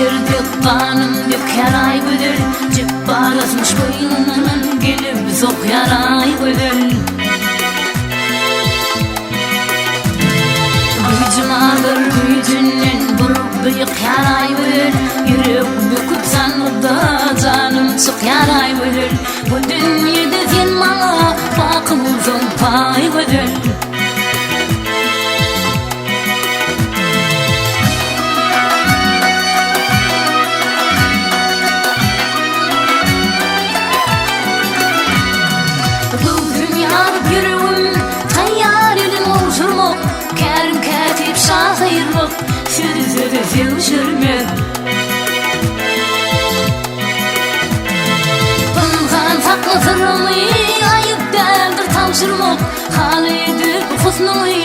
Titredik kanım döker ay bülül, cebbar asmış boynundan gelip sokyar ay bülül. Gücüm ağır gücünden vurup bıyık yaray bülül, yürüp büküp sanırda canım çıkar ay bülül. Bu dünyada sen bana bakım uzun pay bülül. Yılışırmıyor Bungan saklatırımı ayıp derdir tavşırmak Halidir husnumu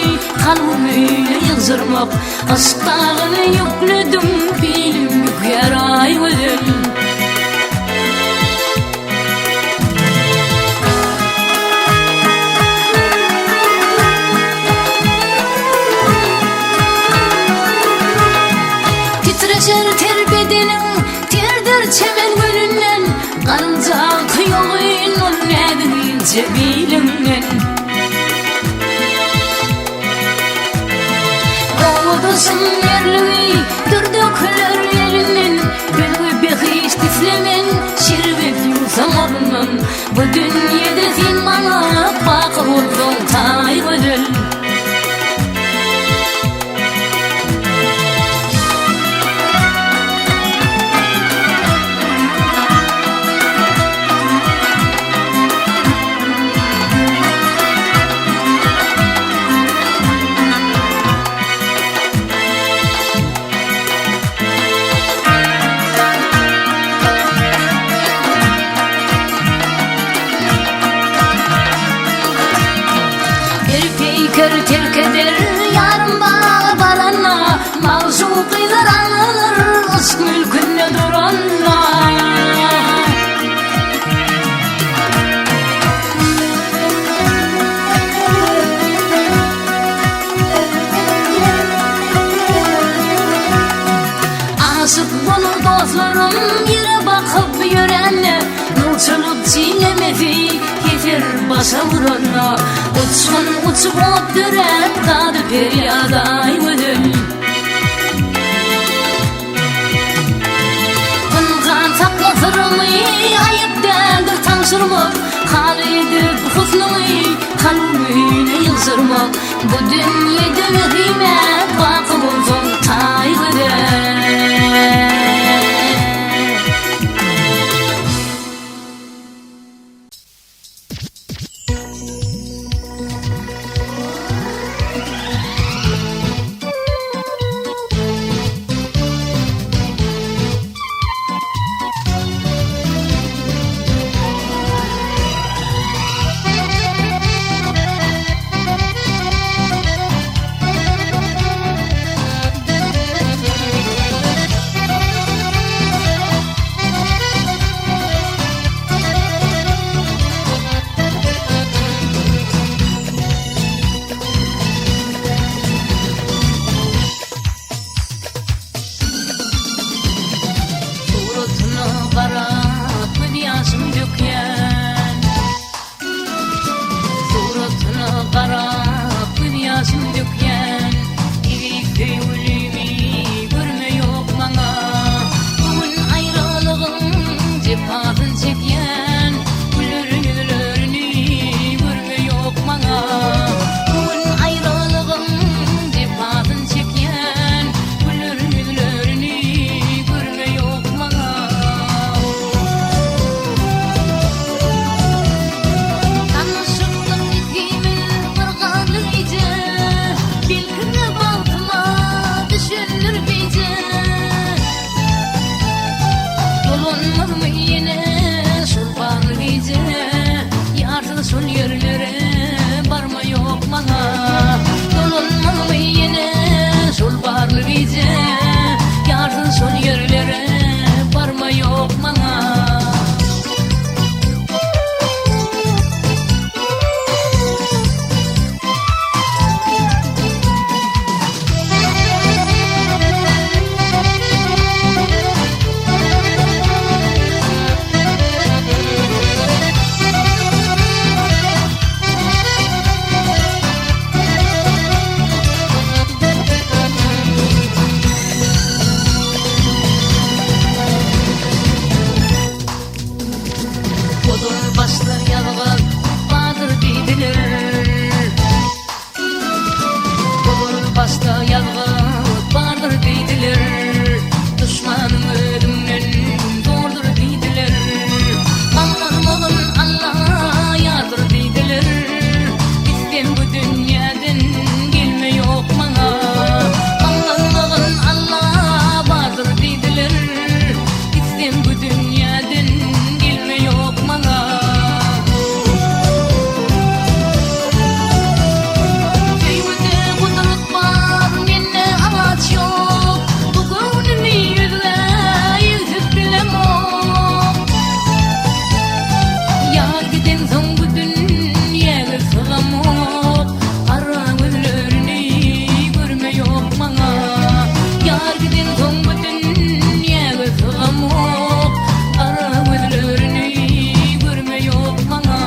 kalbimi yılzırmak Aşklarını yükledim bilim yüker ayvıdır Ter bedenim, terdir çemen gönlünden Karınca kıyığın o nedin cebilimden Doğdusum yerliği, dürdükler elinden Beni bir hiç tiflemen, şirbet yusam orman Bu dünyada sen bana bakır oldun tay ödül terk eder yarım bağır barana Mağşuklar anılır aşk mülkünde duranla Aşık bulur dostlarım yere bakıp yörenle Nurçulup çiğnemedi yeter başa vuranla Uçsun uçup öptüren tadı peryaday ödül Bungan saklatırımı ayıp derdir tanışırmak Halidir husnumu kalbine yılzırmak Bu dünyada kıymet bakım uzun tay ödül giden soň bu dünýäge sygamok, ara gözlerini görme ýok maňa. Ýar giden soň bu dünýäge sygamok, ara gözlerini görme ýok maňa.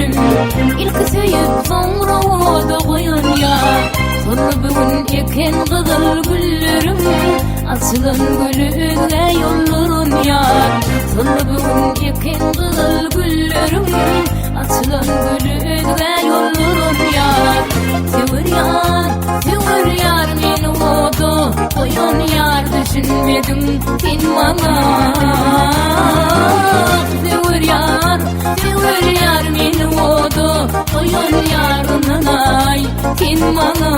güllerim ilk söyüp sonra oda koyan yar. Sonra bugün eken kızıl güllerim açılan gülüne yolların yar. Sonra bugün eken kızıl güllerim açılan gülüne yolların yar. Sever yar meni oda koyan yar, düşünmedim sen bana. Sever yar meni oda koyan yarın ay sen bana.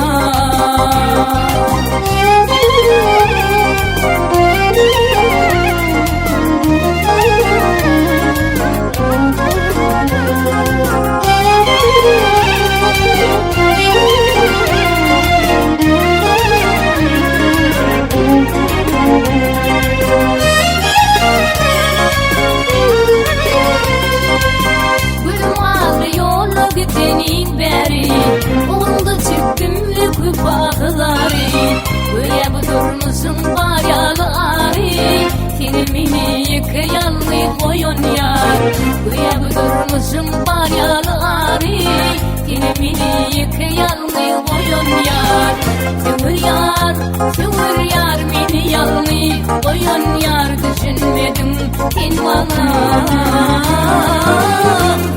Gittiğinin beri Oğlumda çıktımlı küpahları Böyle bu durmuşsun baryalı ari Seni mini yıkayanlı koyun yar. Böyle bu durmuşsun baryalı ari Seni mini yıkayanlı koyun yar. Sever yar mini yanlı koyun yar, düşünmedim sen bana.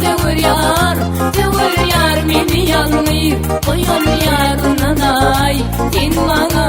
Sever yar meni yanlı koyun yarına ay sen bana.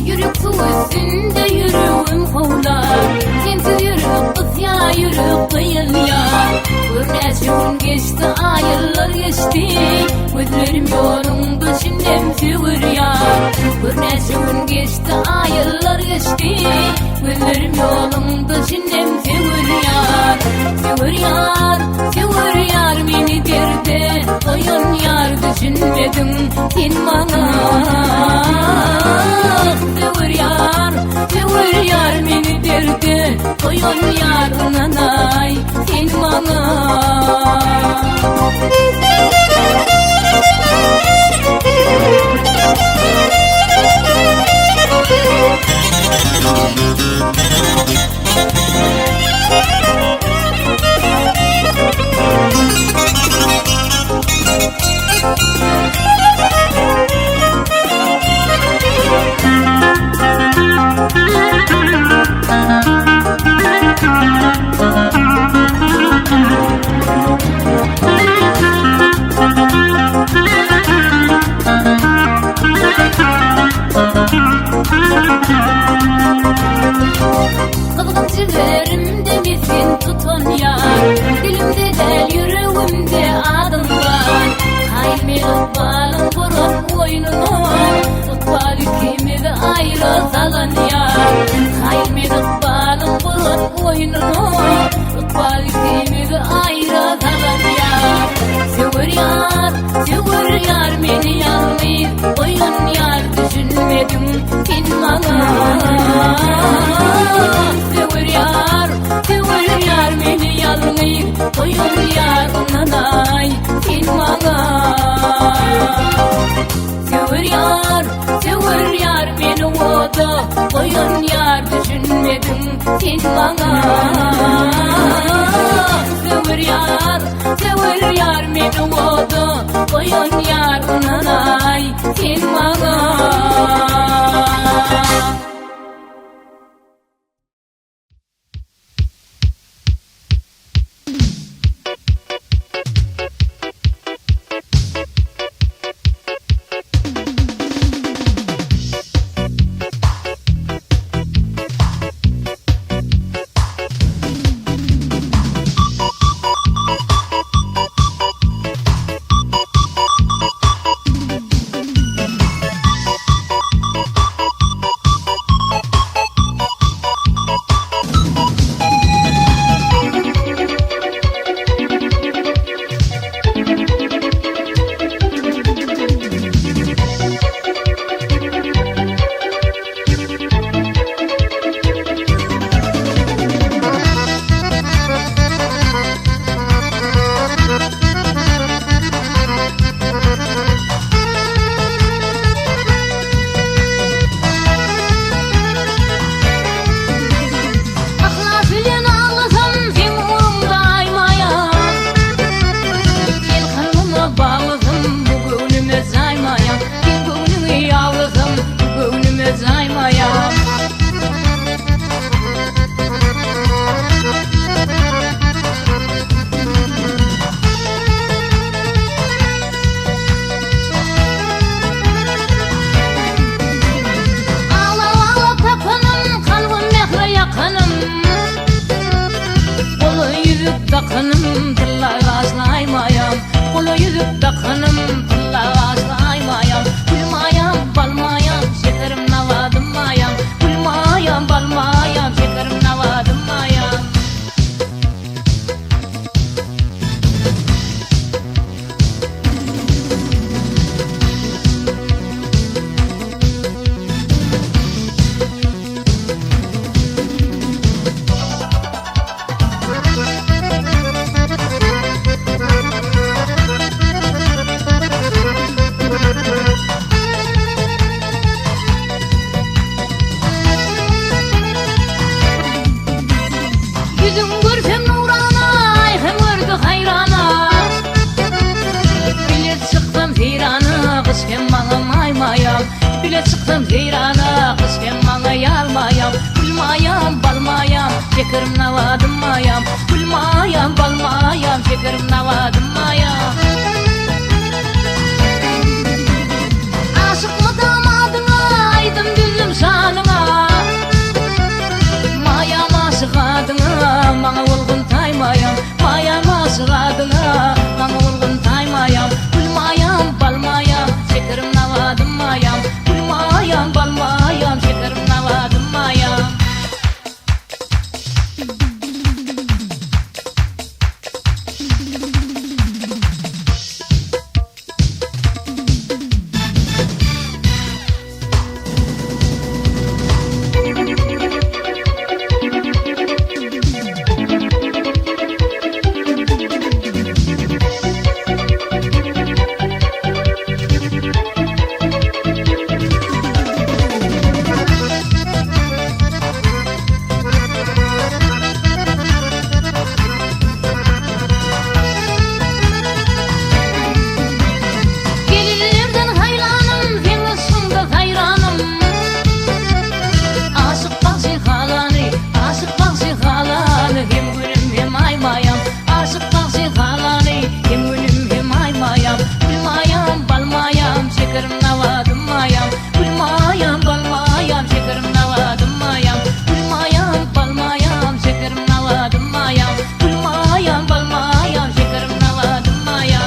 Yürük su üstünde yürüğüm kovlar, sensiz yürük kız ya yürük değil ya. Örneğin geçti aylar geçti, gözlerim yolumdu şimdim sever ya. Örneğin geçti aylar geçti, gözlerim yolumdu şimdim sever ya. Sever yar beni derde koyun yar, düşünmedim sen bana. Sever yar beni derde koyun yarına ay sen bana. Kızgın çizerimde misin tutun yar, dilimde del yüreğimde adın var. Haymi ıkbalın burun oyununu, ıkbal ikimizi ayrı salın yar. Haymi ıkbalın burun oyununu, ıkbal ikimizi ayrı salın yar. Sever yar beni yanlı koyun yar, düşünmedim sen bana. Sever yar beni yanlı koyun yarına ay sen bana. Sever yar beni oda koyun yar, düşünmedim sen bana. Sever yar beni oda koyun yarına ay sen bana. Bile çıktım heyrana, kışken bana yalmayam. Gülmayam, balmayam, şekerim navadım mayam. Gülmayam, balmayam, şekerim navadım mayam. Aşık mı damadına, aydım gülüm şanına. Mayam aşık adına, bana olgun taymayam. Mayam aşık adına, bana olgun taymayam. Gülmayam, balmayam, şekerim navadım mayam. Gülmayam, balmayam, şekerim navadım mayam. Gelinlerden hayranım, Venüs'ünde hayranım. Aşık bakşı halani, aşık bakşı halani. Hem gülüm hem aymayam. Aşık bakşı halani, hem gülüm hem aymayam. Gülmayam, balmayam, şekerim navadım mayam. Gülmayam, balmayam, şekerim navadım mayam. Gülmayam, balmayam, şekerim navadım mayam. Gülmayam, balmayam, şekerim navadım mayam.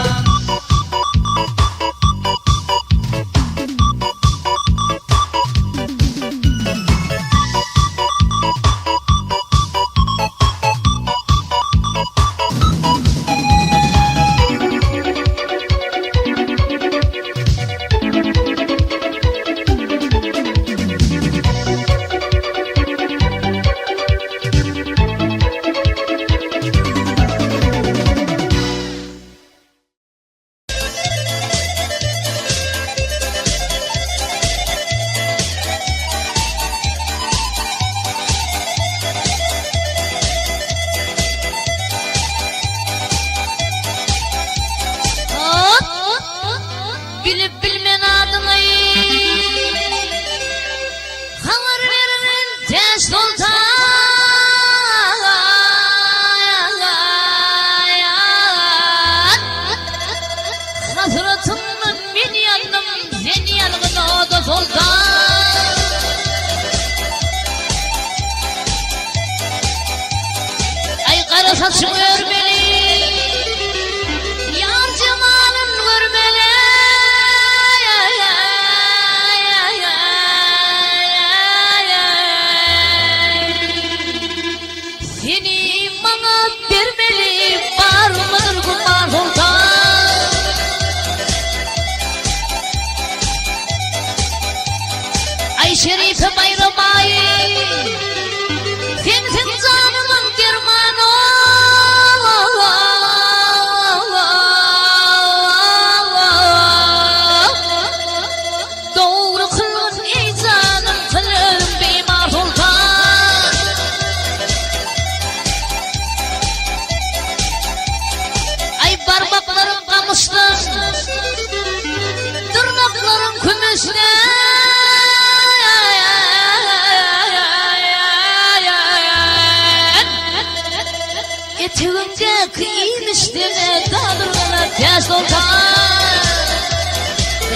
Bilip bilmen adını haber verin tez sultan. Hazretimden ben yandım, sen yalgın o da sultan. Ay kara saçın örmeli, yar cemalın örmeli. Seni bana vermeli, var mıdır kumar sultan? Ay şerife bayramayı, sensin canımın dermanı. Doğru kılın ey canım, kılırım bimar sultan. Ay parmaklarım kamıştı, tırnaklarım kümüştü. Eteğimde kıymıştı, dağlarına tez sultan.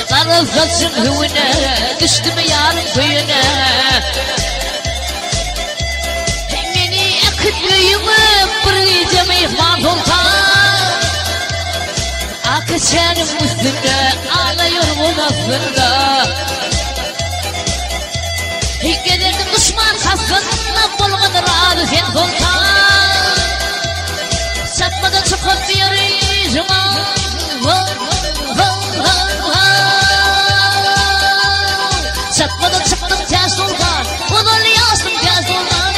Kara saçın hüvüne, düştüm yarın köyüne. Beni akıt büyüme, bırgıca meyhan sultan. Akışanım üstünde, ağlıyorum odasında. Hikmetin düşman kasınla bulmadı razı sen sultan. Satmadan çıkıp bir yüzüme. Satmadan çıktım tez sultan, bunu yazdım tez sultan.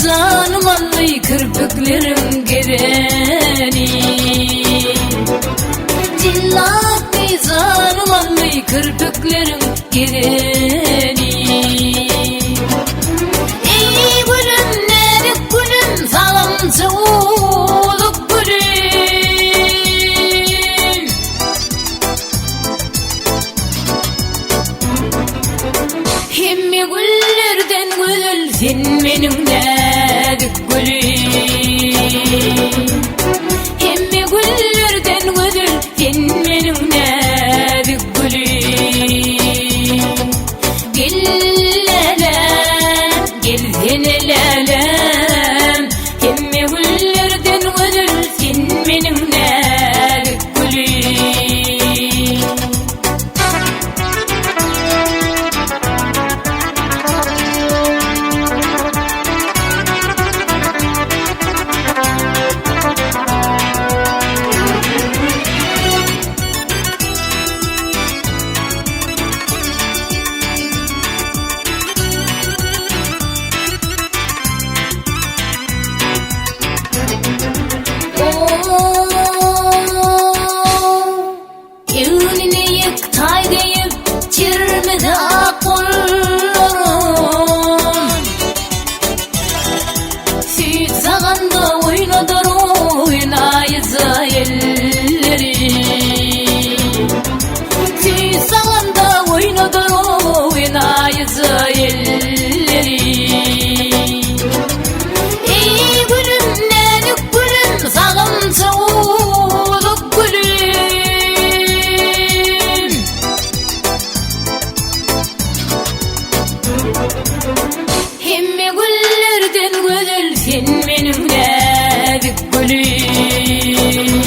canım anlay kirpiklerim gereni. Cillat canım anlay kirpiklerim gereni. Ey gülüm nerik gülüm sağlam çoğuluk gülüm. Hemmi güllerden gül sen menim nerik gülüm. Hemmi güllerden gül sen menim nerik gülüm. Gel lelem, gel senelelem. Hemmi güllerden gül sen menim nerik gülüm. Evnine yek tay deyip çirmede kollarım. Süt sağanda oynadır oynayıza elleri. Süt sağanda oynadır oynayıza elleri. Ey gülüm nelik gülüm sağım çoğuluk gülüm. Hemmi güllerden gül sen menim nerik gülüm.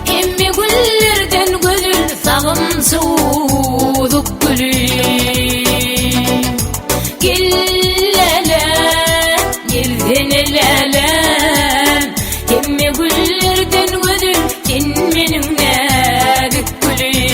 Hemmi güllerden gül sağım çoğuluk gülüm. Gel lelem, gel senelelem. Hemmi güllerden gül sen menim nerik gülüm.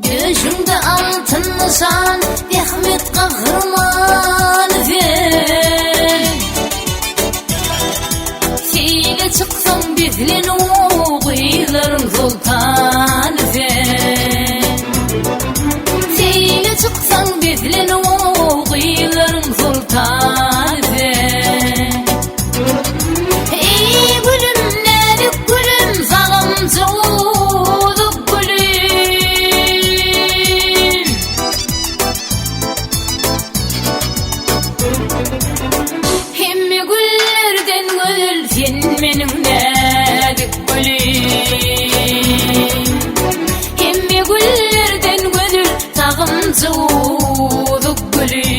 Düşümde altın nişan Ahmet kahraman fen. Seyle çıksam bizlen oğuylarım sultan fen. Seyle çıksam bizlen oğuylarım sultan fen. Ey gülüm nerik gülüm sağım çoğuluk gülüm. Hemmi güllerden gül sen menim nerik gülüm. Hemmi güllerden gül sağım çoğuluk gülüm.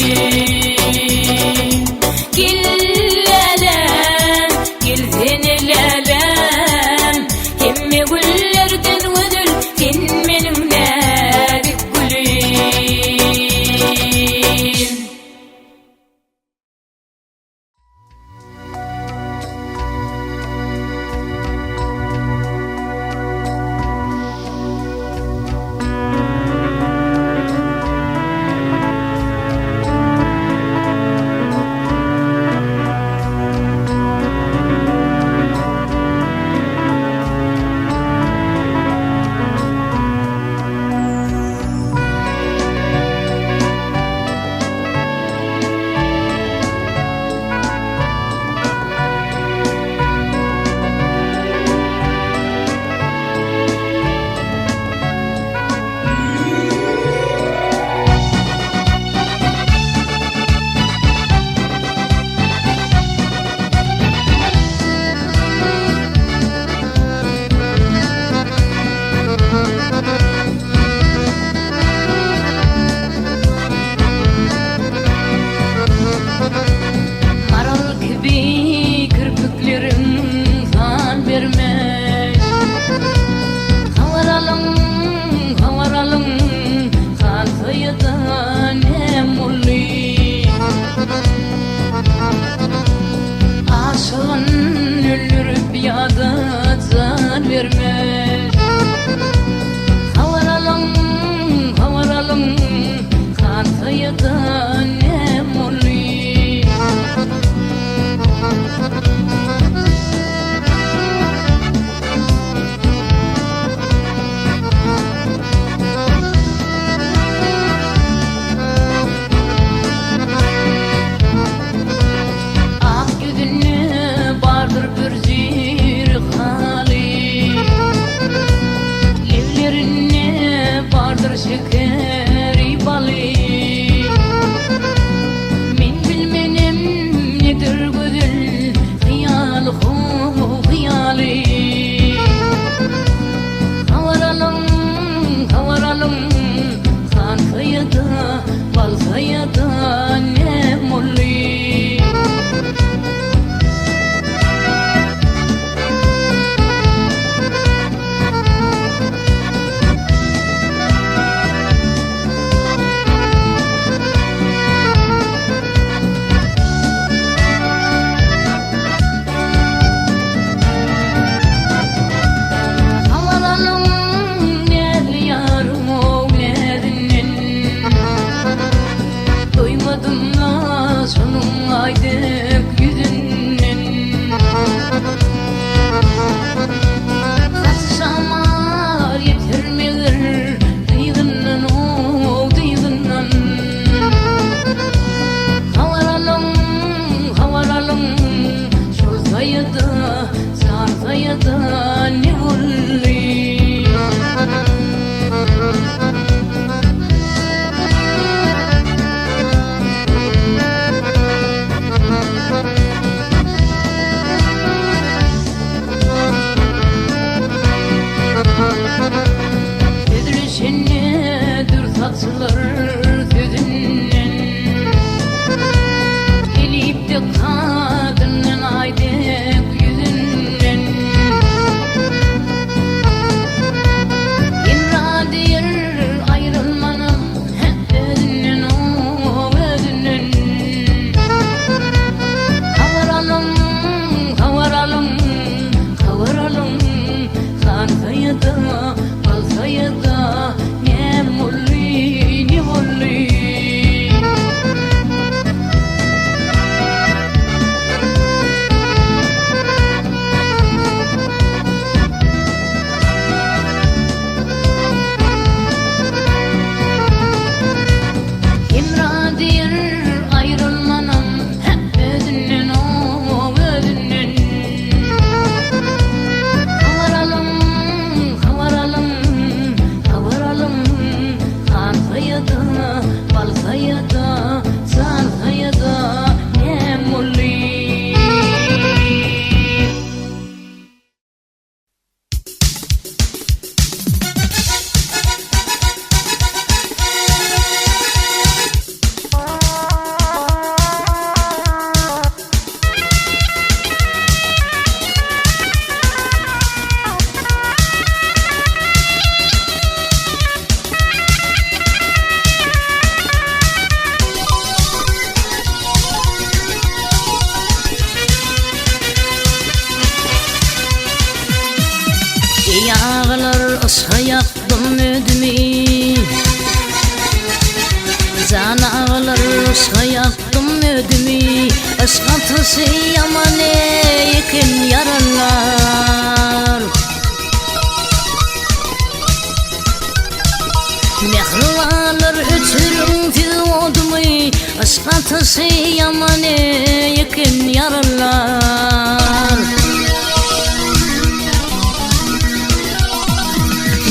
yaktım ödümü. Can ağlar aşka yaktım ödümü. Aşk ateşi yaman ekin yaralar. Mehrivalar ötürüm fiyodumu. Aşk ateşi yaman ekin yaralar.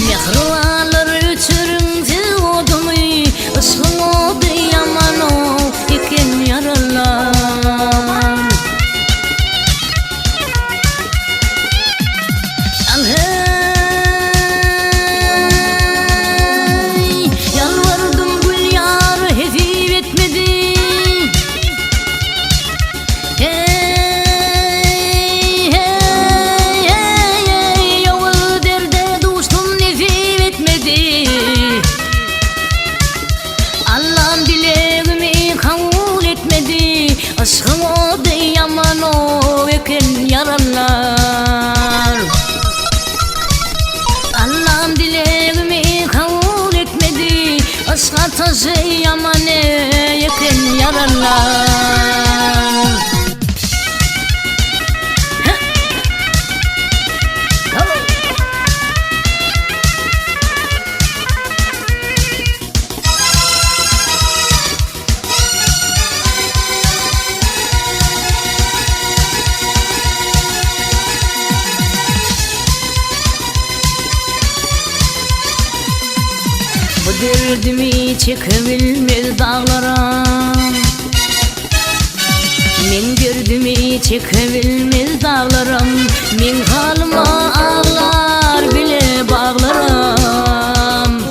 Mehrivalar ötürüm fiyodumu. Aşkın odu yaman ekin yaralar. Aşkım odu yaman ekin yaralar. Allah'ım dileğimi kabul etmedi. Aşk ateşi yaman ekin yaralar. Bu derdimi çekebilmez dağlara. Men gördümü çekebilmez dağlarım. Men halıma ağlar bile bağlarım.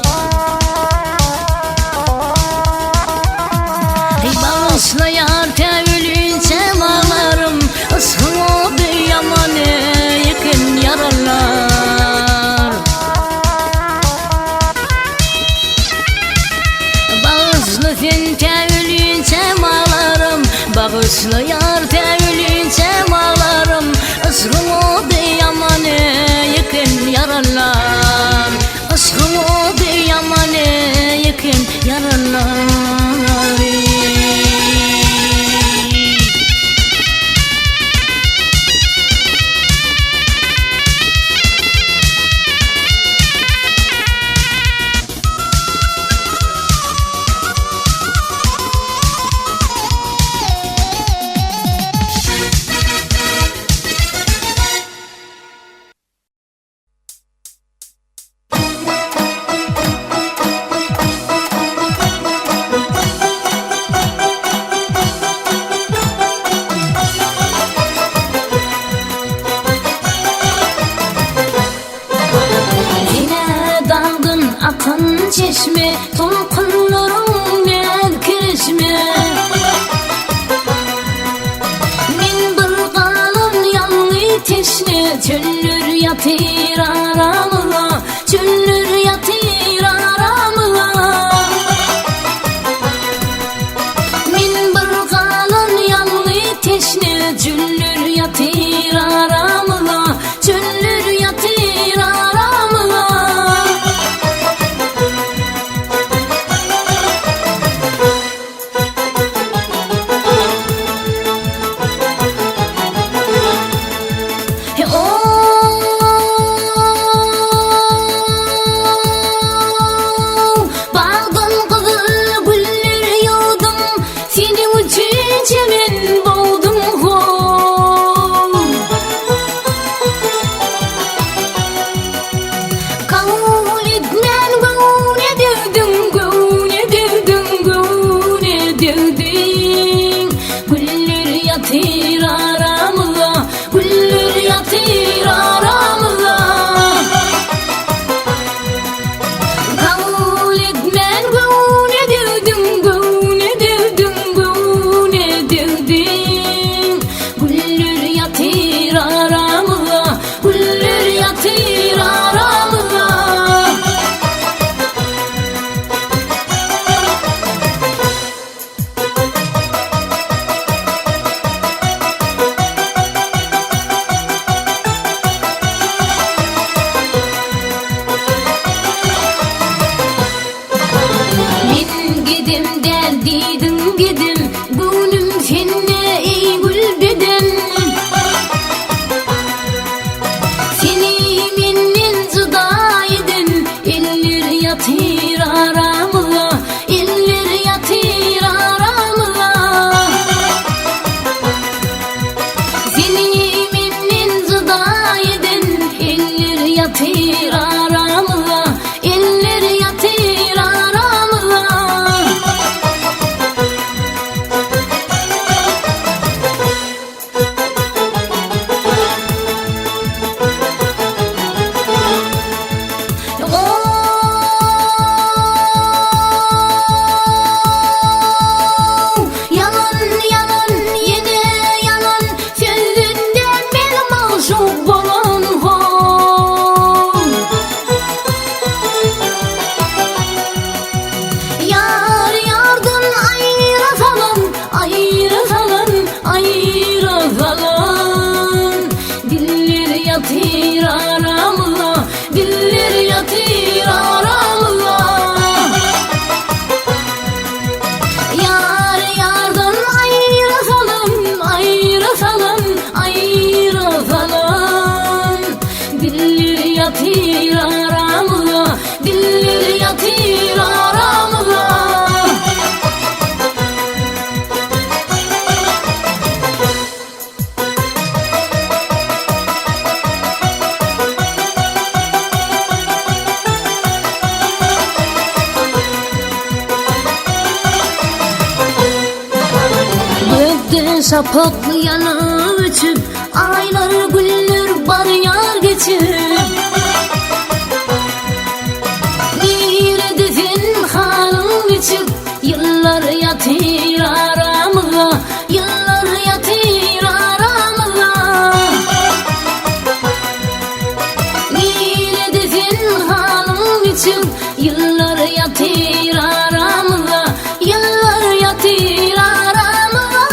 Bağışlayar tevülünçem ağlarım. Aşkın odu yaman ekin yaralar. Bağışlayar tevülünçem ağlarım. Bağışlayar tevülünçem ağlarım. Aşkın odu yaman ekin yaralar. Aşkın odu yaman ekin yaralar. Akan çeşme, tolkunlarım belkirişme. Min bir qalın yanlı teşne, çöllür yatır aramına, çöllür yatır aramına. Min bir qalın yanlı teşne, çöllür yatır aramına, çöllür yatır aramına. şapaklı yanı öçüp, aylar günler bar yar geçip. Neredesin halın içip, yıllar yatır aramıza, yıllar yatır aramıza. Neredesin halın içip, yıllar yatır aramıza, yıllar yatır aramıza.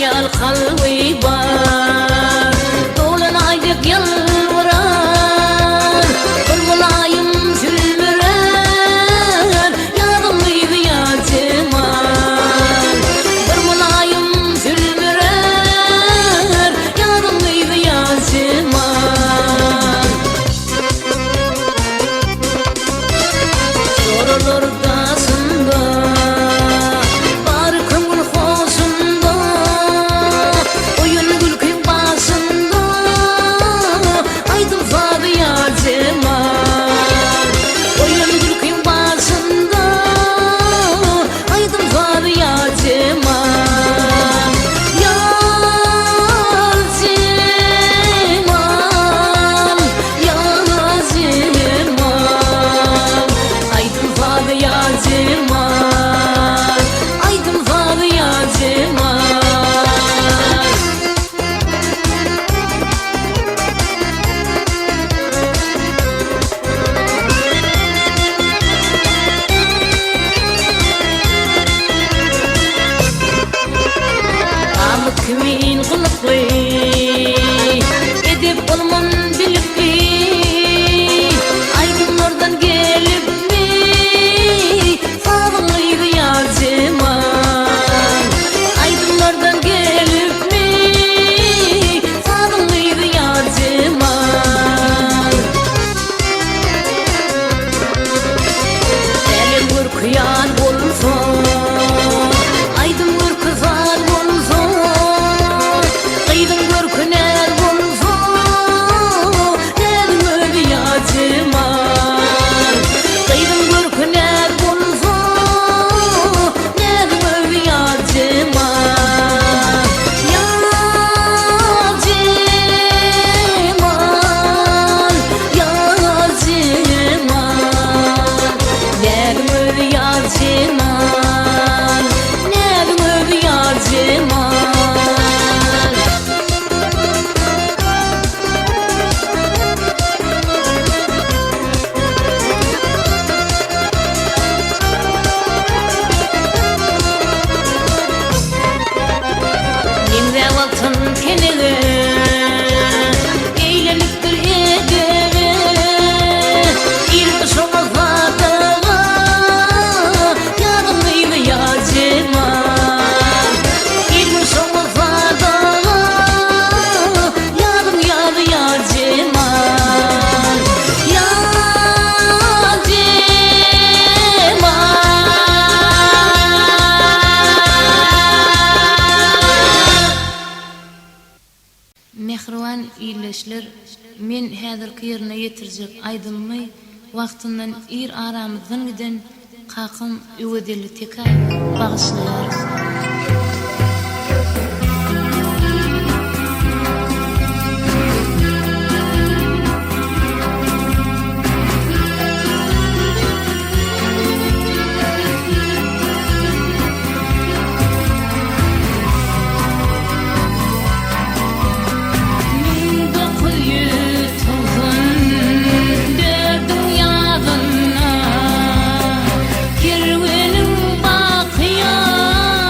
hayal kalbi var dolanaydık yalvarar bir mulayim zülmürer yağdımıydı yatıman bir mulayim zülmürer yağdımıydı yatıman sorulurdasında var kımıl hosunda oyun gülkün basında aydın fadı yatıman oyun gülkün basında aydın fadı yatıman yatıman yatıman aydın fadı yatıman aydın fadı yatıman Amık kimin kılıklı edip olman bilipli aydınlardan gelip mi fağlıydı yatıman aydınlardan gelip mi fağlıydı yatıman elim bir kıyan olsun aydın bir kızar olsun kıydın bir küner olsun dedim öyle yatıman kıydın bir küner olsun dedim öyle yatıman yatıman yatıman dedim öyle yatıman dedim öyle yatıman Nimre altın kenege eğleniptir edere ilk şoğa fadağa yağdımıydı yatıman ilk şoğa fadağa yağdım yağdı yatıman Mehriban iyileşler men häzirki ýerine ýetirjek aýdylmy wagtyndan ir aramyzdan giden kakym öwedeli tekay bagyşlaýar. Kerwenim bakyar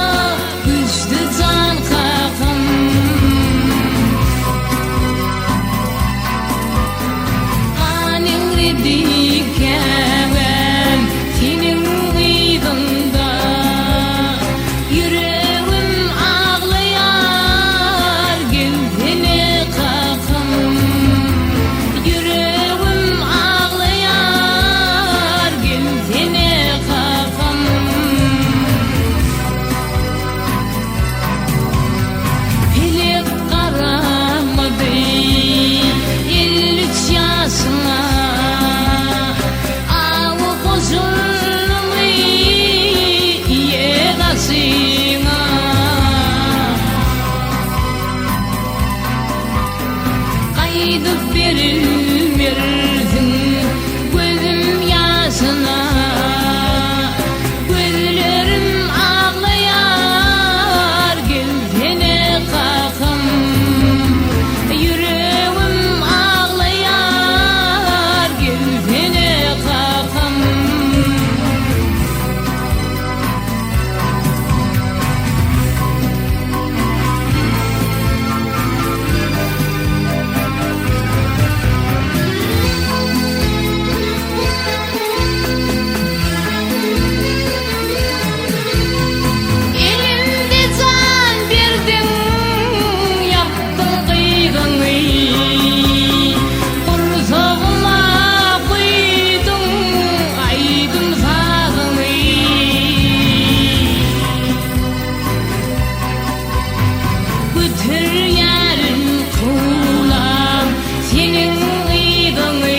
Türyerin kulam senin ıydığını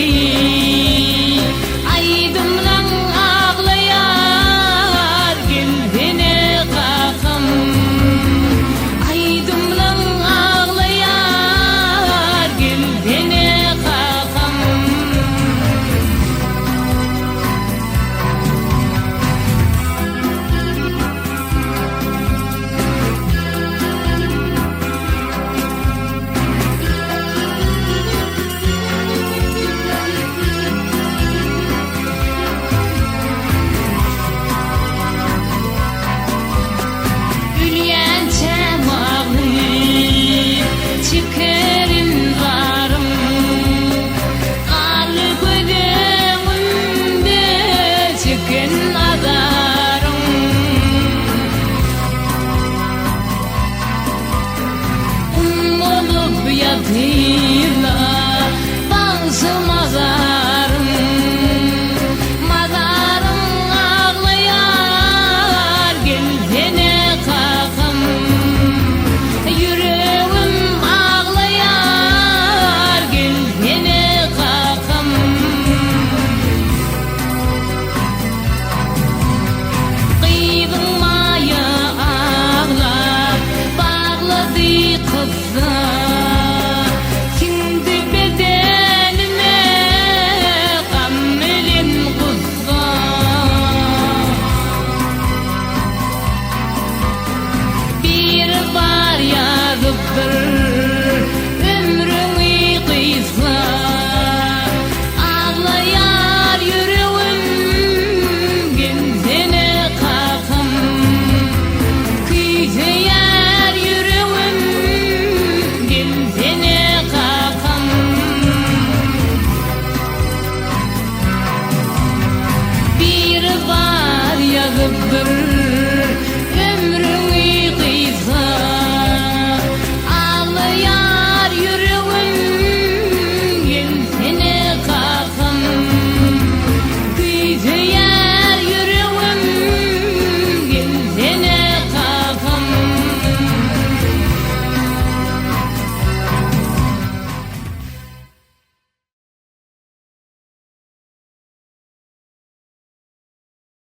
aydımdan ağlayar gelbine kakım aydımdan ağlayar gelbine kakım Çıkarın varım Ağlı gözümünde çıkın adarım Olup yatıyla bazı mazarım Mazarım ağlayar gelbine kakım Yüreğim ağlayar gelbine kakım Kıydın maya ağlar bağladı kızlar Şimdi bedenime kamilin kuzlar Bir var yazıp bir